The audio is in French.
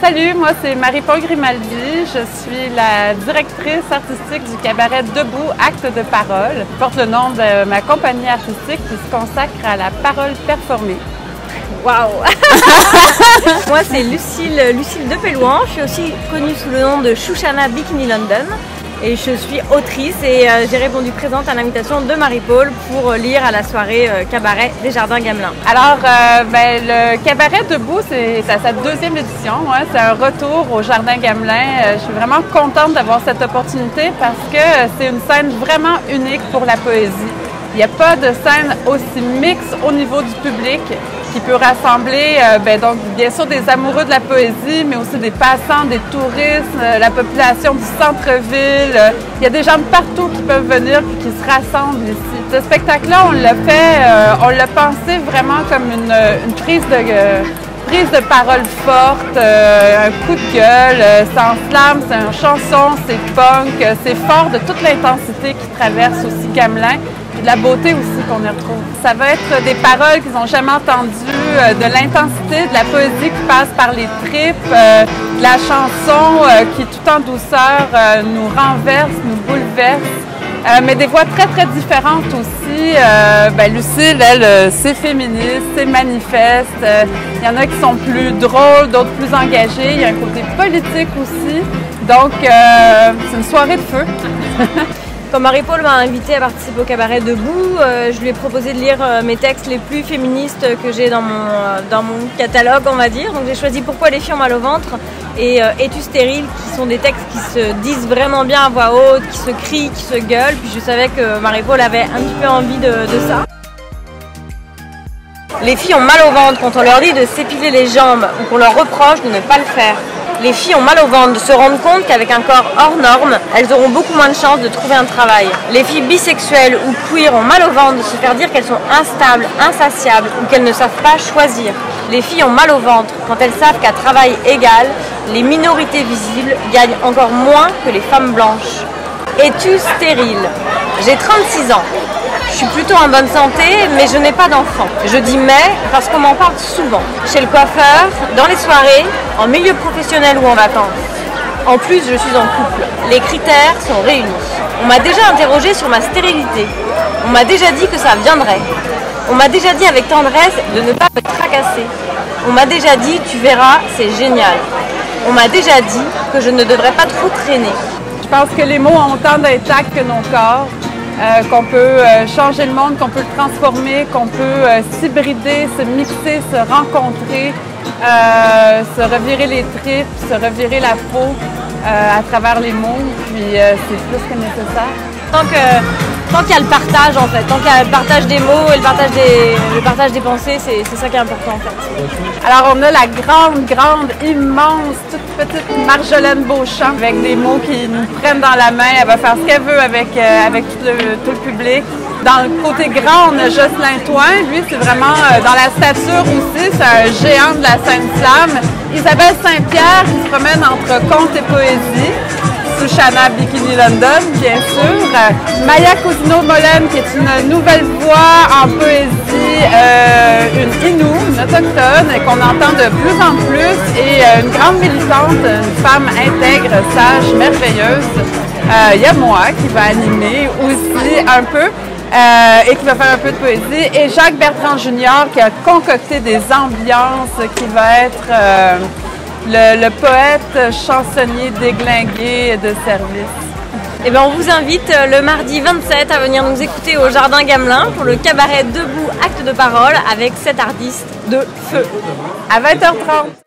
Salut, moi c'est Marie-Paul Grimaldi. Je suis la directrice artistique du cabaret Debout, Acte de parole. Je porte le nom de ma compagnie artistique qui se consacre à la parole performée. Waouh! Moi c'est Lucille Depellouan. Je suis aussi connue sous le nom de Shoshana Bikini London. Et je suis autrice et j'ai répondu présente à l'invitation de Marie-Paul pour lire à la soirée cabaret des Jardins Gamelin. Alors, le cabaret Debout, c'est à sa deuxième édition. Hein. C'est un retour au Jardin Gamelin. Je suis vraiment contente d'avoir cette opportunité parce que c'est une scène vraiment unique pour la poésie. Il n'y a pas de scène aussi mixte au niveau du public qui peut rassembler donc bien sûr des amoureux de la poésie, mais aussi des passants, des touristes, la population du centre-ville. Il y a des gens de partout qui peuvent venir et qui se rassemblent ici. Ce spectacle-là, on l'a pensé vraiment comme une prise de parole forte, un coup de gueule, c'est en slam, c'est en chanson, c'est punk, c'est fort de toute l'intensité qui traverse aussi Gamelin. De la beauté aussi qu'on y retrouve. Ça va être des paroles qu'ils n'ont jamais entendues, de l'intensité, de la poésie qui passe par les tripes, de la chanson qui tout en douceur nous renverse, nous bouleverse, mais des voix très très différentes aussi. Lucille, elle, c'est féministe, c'est manifeste. Il y en a qui sont plus drôles, d'autres plus engagés. Il y a un côté politique aussi. Donc c'est une soirée de feu. Quand Marie-Paul m'a invitée à participer au cabaret Debout, je lui ai proposé de lire mes textes les plus féministes que j'ai dans mon catalogue, on va dire. Donc j'ai choisi Pourquoi les filles ont mal au ventre et Es-tu stérile, qui sont des textes qui se disent vraiment bien à voix haute, qui se crient, qui se gueulent. Puis je savais que Marie-Paul avait un petit peu envie de ça. Les filles ont mal au ventre quand on leur dit de s'épiler les jambes ou qu'on leur reproche de ne pas le faire. Les filles ont mal au ventre de se rendre compte qu'avec un corps hors norme, elles auront beaucoup moins de chances de trouver un travail. Les filles bisexuelles ou queer ont mal au ventre de se faire dire qu'elles sont instables, insatiables ou qu'elles ne savent pas choisir. Les filles ont mal au ventre quand elles savent qu'à travail égal, les minorités visibles gagnent encore moins que les femmes blanches. Es-tu stérile? J'ai 36 ans. Je suis plutôt en bonne santé, mais je n'ai pas d'enfant. Je dis mais parce qu'on m'en parle souvent. Chez le coiffeur, dans les soirées, en milieu professionnel ou en vacances. En plus, je suis en couple. Les critères sont réunis. On m'a déjà interrogée sur ma stérilité. On m'a déjà dit que ça viendrait. On m'a déjà dit avec tendresse de ne pas me tracasser. On m'a déjà dit tu verras, c'est génial. On m'a déjà dit que je ne devrais pas trop traîner. Je pense que les mots ont autant d'impact que nos corps. Qu'on peut changer le monde, qu'on peut le transformer, qu'on peut s'hybrider, se mixer, se rencontrer, se revirer les tripes, se revirer la peau à travers les mots, puis c'est plus que nécessaire. Tant qu'il y a le partage en fait, tant qu'il y a le partage des mots et le partage des pensées, c'est ça qui est important en fait. Alors on a la grande, immense, toute petite Marjolaine Beauchamp avec des mots qui nous prennent dans la main. Elle va faire ce qu'elle veut avec tout le public. Dans le côté grand, on a Jocelyn Toin. Lui, c'est vraiment dans la stature aussi, c'est un géant de la scène slam. Isabelle Saint-Pierre qui se promène entre conte et poésie. Shoshana Bikini London, bien sûr. Maya Cousineau-Molène, qui est une nouvelle voix en poésie, une Innu, une autochtone, qu'on entend de plus en plus, et une grande militante, une femme intègre, sage, merveilleuse. Il y a moi qui va animer aussi un peu. Et qui va faire un peu de poésie, et Jacques Bertrand Jr. qui a concocté des ambiances, qui va être le poète chansonnier déglingué de service. Et bien on vous invite le mardi 27 à venir nous écouter au Jardin Gamelin pour le cabaret Debout, Acte de parole avec 7 artistes de feu. À 20h30.